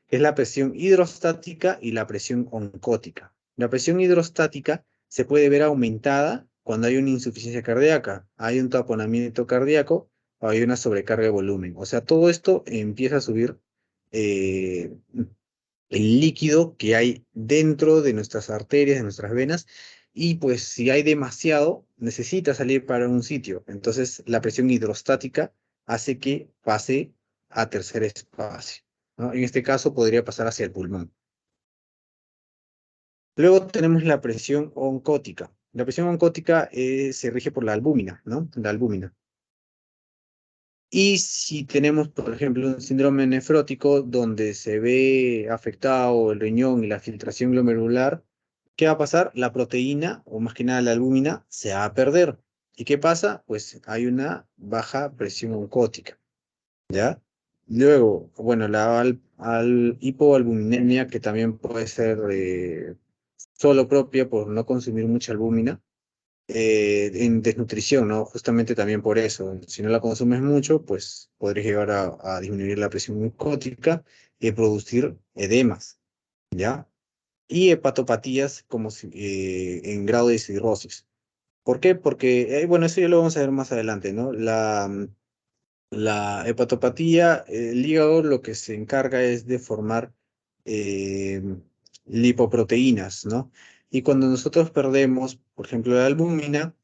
Que es la presión hidrostática y la presión oncótica. La presión hidrostática se puede ver aumentada cuando hay una insuficiencia cardíaca, hay un taponamiento cardíaco o hay una sobrecarga de volumen. O sea, todo esto empieza a subir eh, el líquido que hay dentro de nuestras arterias, de nuestras venas, y pues si hay demasiado, necesita salir para un sitio. Entonces la presión hidrostática hace que pase a tercer espacio, ¿no? En este caso podría pasar hacia el pulmón. Luego tenemos la presión oncótica. La presión oncótica se rige por la albúmina, ¿no? La albúmina. Y si tenemos, por ejemplo, un síndrome nefrótico donde se ve afectado el riñón y la filtración glomerular, ¿qué va a pasar? La proteína, o más que nada la albúmina, se va a perder. ¿Y qué pasa? Pues hay una baja presión oncótica, ¿ya? Luego, bueno, la hipoalbuminemia, que también puede ser solo propia por no consumir mucha albúmina, en desnutrición, ¿no? Justamente también por eso. Si no la consumes mucho, pues podrías llegar a disminuir la presión mucótica y producir edemas, ¿ya? Y hepatopatías como en grado de cirrosis. ¿Por qué? Porque, bueno, eso ya lo vamos a ver más adelante, ¿no? La hepatopatía, el hígado lo que se encarga es de formar eh, lipoproteínas, ¿no? Y cuando nosotros perdemos, por ejemplo, la albúmina,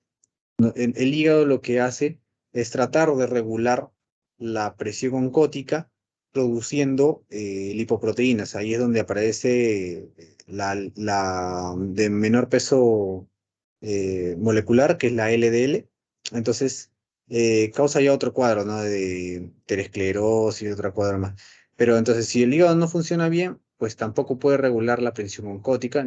no, el hígado lo que hace es tratar de regular la presión oncótica produciendo lipoproteínas. Ahí es donde aparece la de menor peso molecular, que es la LDL. Entonces, causa ya otro cuadro, ¿no? De esclerosis y otro cuadro más. Pero entonces, si el hígado no funciona bien, pues tampoco puede regular la presión oncótica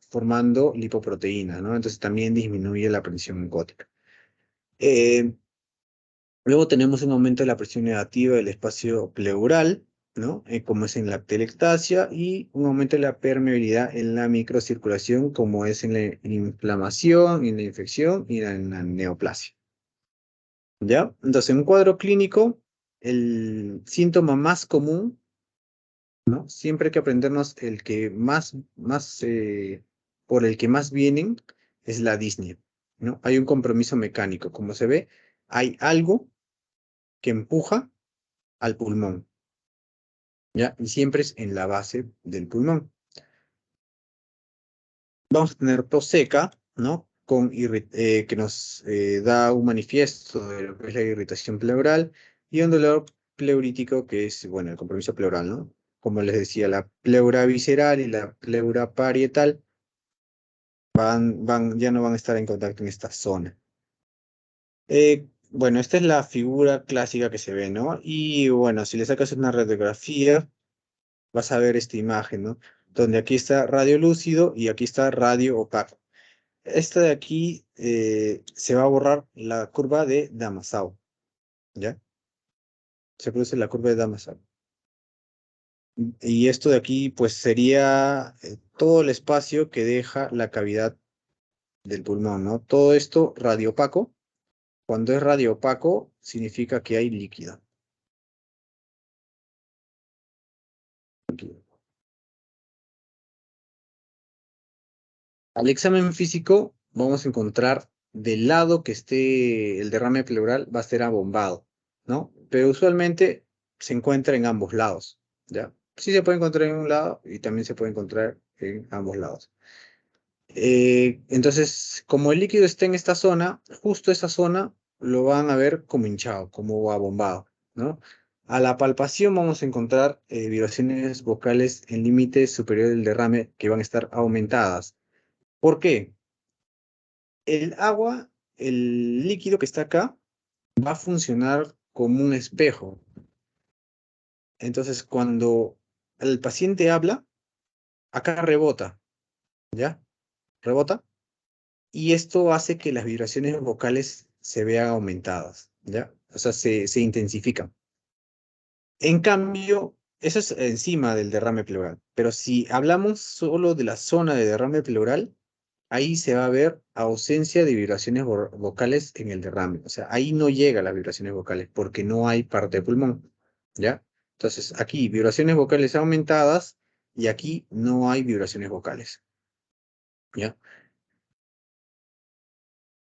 formando lipoproteínas, ¿no? Entonces también disminuye la presión oncótica. Eh, Luego tenemos un aumento de la presión negativa del espacio pleural, ¿no? Como es en la telectasia, y un aumento de la permeabilidad en la microcirculación, como es en la inflamación, en la infección y en la neoplasia. ¿Ya? Entonces, en un cuadro clínico, el síntoma más común, ¿no? Siempre hay que aprendernos el que por el que más vienen es la disnea, ¿no? Hay un compromiso mecánico. Como se ve, hay algo que empuja al pulmón, ¿ya? Y siempre es en la base del pulmón. vamos a tener tos seca, ¿no? Que nos da un manifiesto de lo que es la irritación pleural y un dolor pleurítico que es, bueno, el compromiso pleural, ¿no? Como les decía, la pleura visceral y la pleura parietal ya no van a estar en contacto en esta zona. Bueno, esta es la figura clásica que se ve, ¿no? Y bueno, si le sacas una radiografía, vas a ver esta imagen, ¿no? Donde aquí está radio lúcido y aquí está radio opaco. Esta de aquí se va a borrar la curva de Damasau, ¿ya? Se produce la curva de Damasau. Y esto de aquí, pues sería todo el espacio que deja la cavidad del pulmón, ¿no? Todo esto radiopaco. Cuando es radiopaco, significa que hay líquido. Al examen físico, vamos a encontrar del lado que esté el derrame pleural, va a ser abombado, ¿no? Pero usualmente se encuentra en ambos lados, ¿ya? Sí se puede encontrar en un lado y también se puede encontrar en ambos lados. Entonces, como el líquido está en esta zona, justo esa zona lo van a ver como hinchado, como abombado, ¿no? A la palpación vamos a encontrar vibraciones vocales en límite superior del derrame que van a estar aumentadas. ¿Por qué? El agua, el líquido que está acá, va a funcionar como un espejo. Entonces, cuando el paciente habla, acá rebota, ¿ya? Rebota. Y esto hace que las vibraciones vocales se vean aumentadas, ¿ya? O sea, se intensifican. En cambio, eso es encima del derrame pleural. Pero si hablamos solo de la zona de derrame pleural, ahí se va a ver ausencia de vibraciones vocales en el derrame. O sea, ahí no llega las vibraciones vocales porque no hay parte de pulmón, ¿ya? Entonces, aquí vibraciones vocales aumentadas y aquí no hay vibraciones vocales, ¿ya?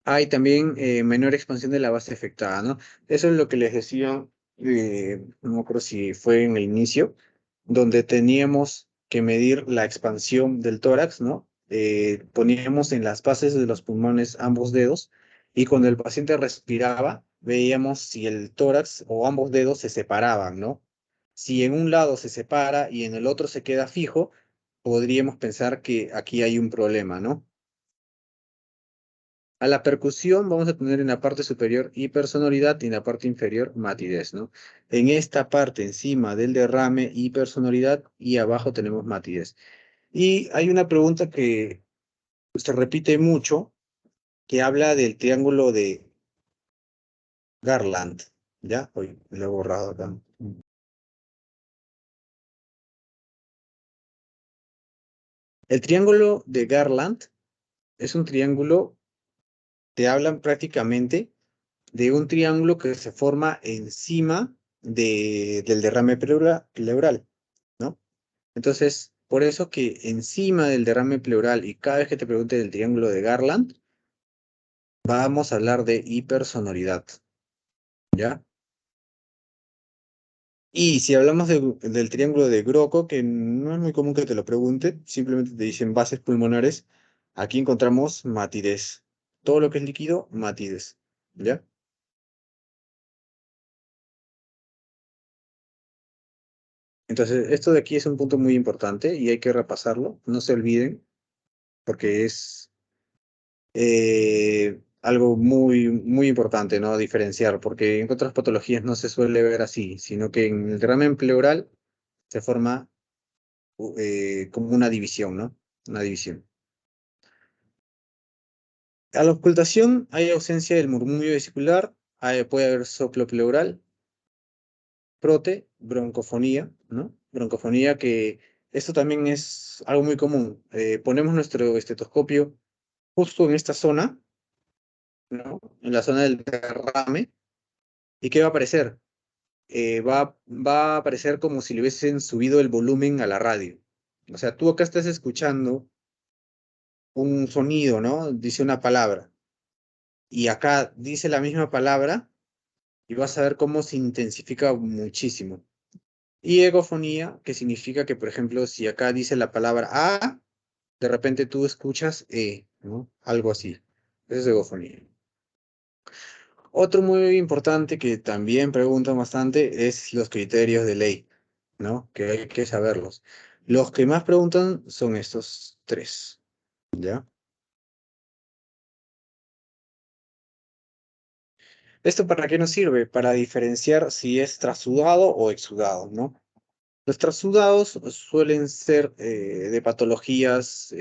Hay también menor expansión de la base afectada, ¿no? Eso es lo que les decía, no me acuerdo si fue en el inicio, donde teníamos que medir la expansión del tórax, ¿no? Poníamos en las bases de los pulmones ambos dedos y cuando el paciente respiraba, veíamos si el tórax o ambos dedos se separaban, ¿no? Si en un lado se separa y en el otro se queda fijo, podríamos pensar que aquí hay un problema, ¿no? A la percusión vamos a tener en la parte superior hipersonoridad y en la parte inferior matidez, ¿no? En esta parte encima del derrame hipersonoridad y abajo tenemos matidez. Y hay una pregunta que se repite mucho, que habla del triángulo de Garland, ¿ya? Hoy lo he borrado acá. El triángulo de Garland es un triángulo, te hablan prácticamente de un triángulo que se forma encima del derrame pleural, ¿no? Entonces, por eso que encima del derrame pleural y cada vez que te pregunte del triángulo de Garland, vamos a hablar de hipersonoridad, ¿ya? Y si hablamos del triángulo de Groco, que no es muy común que te lo pregunte, simplemente te dicen bases pulmonares, aquí encontramos matidez. Todo lo que es líquido, matidez, ¿ya? Entonces, esto de aquí es un punto muy importante y hay que repasarlo, no se olviden, porque es algo muy, muy importante, ¿no? Diferenciar, porque en otras patologías no se suele ver así, sino que en el derrame pleural se forma como una división, ¿no? Una división. A la ocultación hay ausencia del murmullo vesicular, puede haber soplo pleural, prote, broncofonía, ¿no? Broncofonía que esto también es algo muy común. Ponemos nuestro estetoscopio justo en esta zona, ¿no? En la zona del derrame, ¿y qué va a aparecer? Va a aparecer como si le hubiesen subido el volumen a la radio. O sea, tú acá estás escuchando un sonido, ¿no? Dice una palabra, y acá dice la misma palabra, y vas a ver cómo se intensifica muchísimo. Y egofonía, que significa que, por ejemplo, si acá dice la palabra A, de repente tú escuchas ¿no? Algo así. Eso es egofonía. Otro muy importante que también preguntan bastante es los criterios de ley, ¿no? Que hay que saberlos. Los que más preguntan son estos tres, ¿ya? ¿Esto para qué nos sirve? Para diferenciar si es trasudado o exudado, ¿no? Los trasudados suelen ser de patologías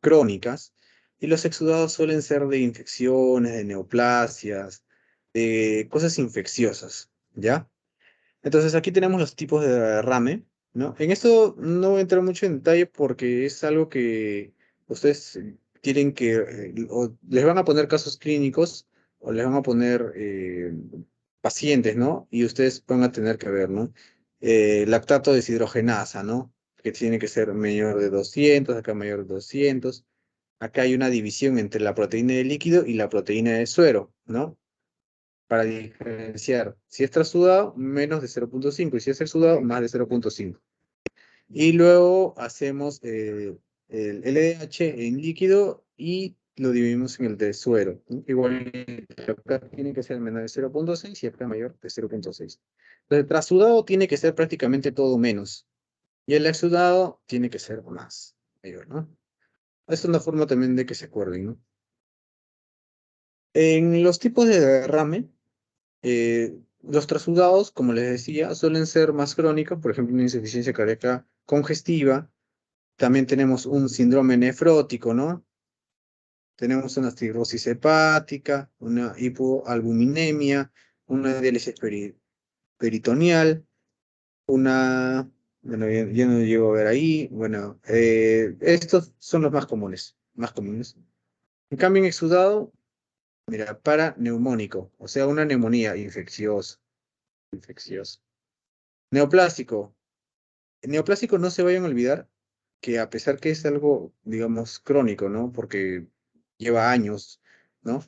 crónicas y los exudados suelen ser de infecciones, de neoplasias, de cosas infecciosas, ¿ya? Entonces aquí tenemos los tipos de derrame, ¿no? En esto no voy a entrar mucho en detalle porque es algo que ustedes tienen que, o les van a poner casos clínicos o les van a poner pacientes, ¿no? Y ustedes van a tener que ver, ¿no? Lactato deshidrogenasa, ¿no? Que tiene que ser mayor de 200, acá mayor de 200. Acá hay una división entre la proteína de líquido y la proteína de suero, ¿no? Para diferenciar si es trasudado, menos de 0,5 y si es exudado, más de 0,5. Y luego hacemos el LDH en líquido y lo dividimos en el de suero, ¿no? Igual acá tiene que ser menor de 0,6 y acá mayor de 0,6. Entonces, el trasudado tiene que ser prácticamente todo menos y el exudado tiene que ser más, mayor, ¿no? Es una forma también de que se acuerden, ¿no? En los tipos de derrame, los trasudados, como les decía, suelen ser más crónicos, por ejemplo, una insuficiencia cardíaca congestiva. También tenemos un síndrome nefrótico, ¿no? Tenemos una cirrosis hepática, una hipoalbuminemia, una diálisis peritoneal, una... Bueno, ya no llego a ver ahí. Bueno, estos son los más comunes, más comunes. En cambio, en exudado, mira, para neumónico, o sea, una neumonía infecciosa, infecciosa. Neoplásico. Neoplásico no se vayan a olvidar que a pesar que es algo, digamos, crónico, ¿no? Porque lleva años, ¿no?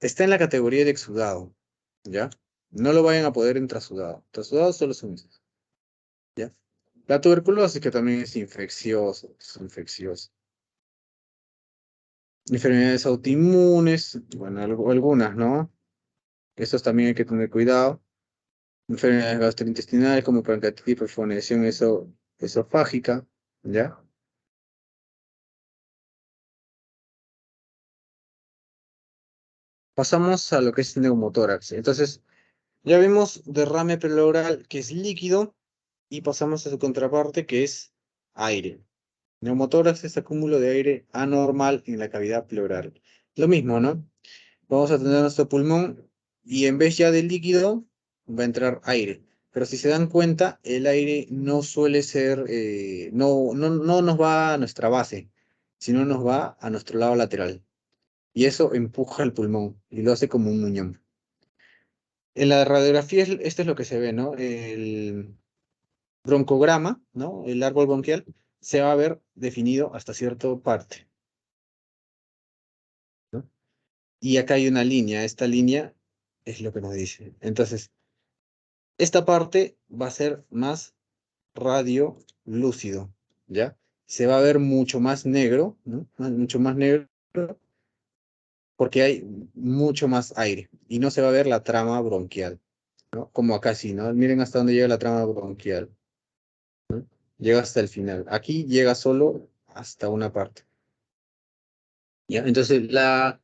Está en la categoría de exudado, ¿ya? No lo vayan a poder en trasudado. Trasudado solo son esos, ¿ya? La tuberculosis, que también es infecciosa, es infecciosa. Enfermedades autoinmunes, bueno, algunas, ¿no? Estos también hay que tener cuidado. Enfermedades gastrointestinales como pancreatitis, perforación esofágica, ¿ya? Pasamos a lo que es neumotórax. Entonces, ya vimos derrame pleural que es líquido y pasamos a su contraparte que es aire. Neumotórax es acúmulo de aire anormal en la cavidad pleural. Lo mismo, ¿no? Vamos a tener nuestro pulmón y en vez ya de líquido va a entrar aire. Pero si se dan cuenta, el aire no suele ser, no nos va a nuestra base, sino nos va a nuestro lado lateral. Y eso empuja el pulmón y lo hace como un muñón. En la radiografía esto es lo que se ve, ¿no? El broncograma, ¿no? El árbol bronquial se va a ver definido hasta cierta parte, ¿no? Y acá hay una línea, esta línea es lo que nos dice. Entonces, esta parte va a ser más radiolúcido, ¿ya? Se va a ver mucho más negro, ¿no? Mucho más negro porque hay mucho más aire y no se va a ver la trama bronquial, ¿no? Como acá sí, ¿no? Miren hasta dónde llega la trama bronquial. Llega hasta el final. Aquí llega solo hasta una parte. ¿Ya? Entonces, la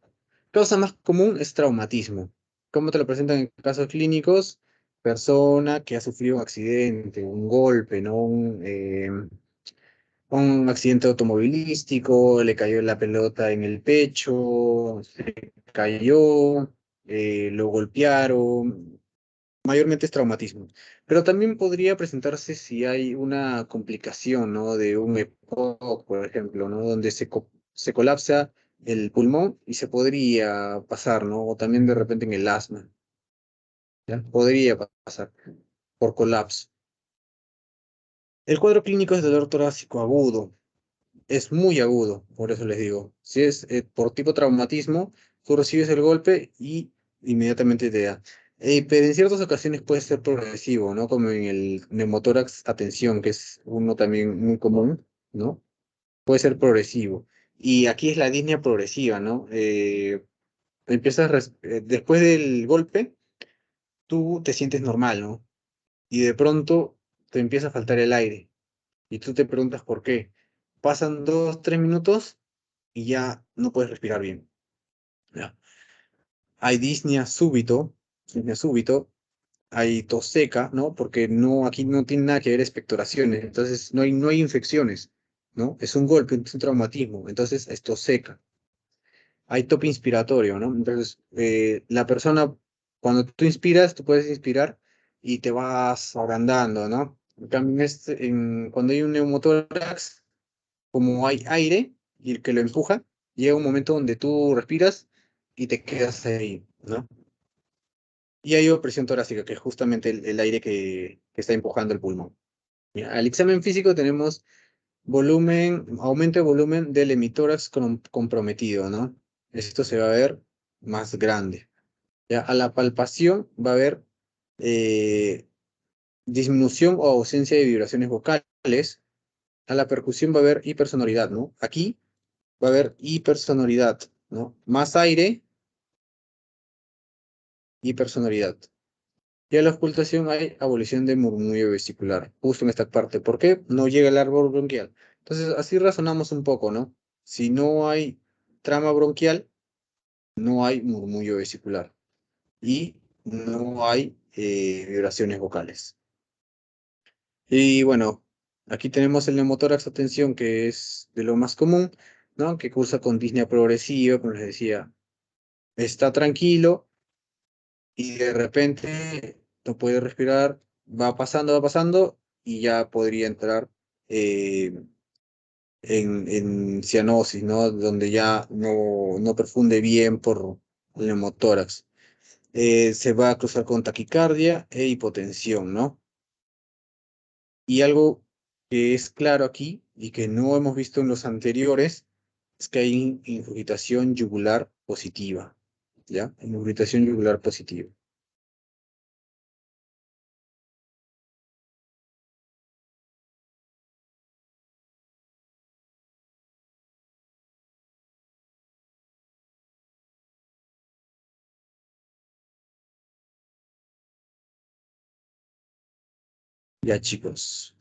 causa más común es traumatismo. ¿Cómo te lo presentan en casos clínicos? Persona que ha sufrido un accidente, un golpe, ¿no? Un accidente automovilístico, le cayó la pelota en el pecho, se cayó, lo golpearon, mayormente es traumatismo. Pero también podría presentarse si hay una complicación, ¿no? De un EPOC, por ejemplo, ¿no? Donde se colapsa el pulmón y se podría pasar, ¿no? O también de repente en el asma, ¿ya? Podría pasar por colapso. El cuadro clínico es dolor torácico agudo. Es muy agudo, por eso les digo. Si es por tipo traumatismo, tú recibes el golpe y inmediatamente te da. Pero en ciertas ocasiones puede ser progresivo, ¿no? Como en el neumotórax a tensión, que es uno también muy común, ¿no? puede ser progresivo. Y aquí es la disnea progresiva, ¿no? Después del golpe, tú te sientes normal, ¿no? Y de pronto te empieza a faltar el aire. Y tú te preguntas por qué. Pasan 2, 3 minutos y ya no puedes respirar bien. ¿Ya? Hay disnea súbito, hay tos seca, ¿no? Porque no, aquí no tiene nada que ver expectoraciones, entonces no hay infecciones, ¿no? Es un golpe, es un traumatismo, entonces es tos seca. Hay tope inspiratorio, ¿no? Entonces, la persona, cuando tú inspiras, tú puedes inspirar y te vas agrandando, ¿no? En cambio, cuando hay un neumotórax, como hay aire y el que lo empuja, llega un momento donde tú respiras y te quedas ahí, ¿no? Y hay opresión torácica, que es justamente el aire que está empujando el pulmón. Ya, al examen físico tenemos aumento de volumen del hemitórax comprometido, ¿no? Esto se va a ver más grande. Ya, a la palpación va a haber eh, disminución o ausencia de vibraciones vocales. A la percusión va a haber hipersonoridad, ¿no? Aquí va a haber hipersonoridad, ¿no? Más aire, hipersonoridad. Y a la ocultación hay abolición de murmullo vesicular, justo en esta parte. ¿Por qué? No llega el árbol bronquial. Entonces, así razonamos un poco, ¿no? Si no hay trama bronquial, no hay murmullo vesicular y no hay vibraciones vocales. Y bueno, aquí tenemos el neumotórax, atención, que es de lo más común, ¿no? Que cursa con disnea progresiva, como les decía, está tranquilo y de repente no puede respirar, va pasando y ya podría entrar eh, en cianosis, ¿no? Donde ya no perfunde bien por el neumotórax. Se va a cruzar con taquicardia e hipotensión, ¿no? Y algo que es claro aquí y que no hemos visto en los anteriores es que hay ingurgitación yugular positiva, ¿ya? Ingurgitación yugular positiva. Ya, chicos.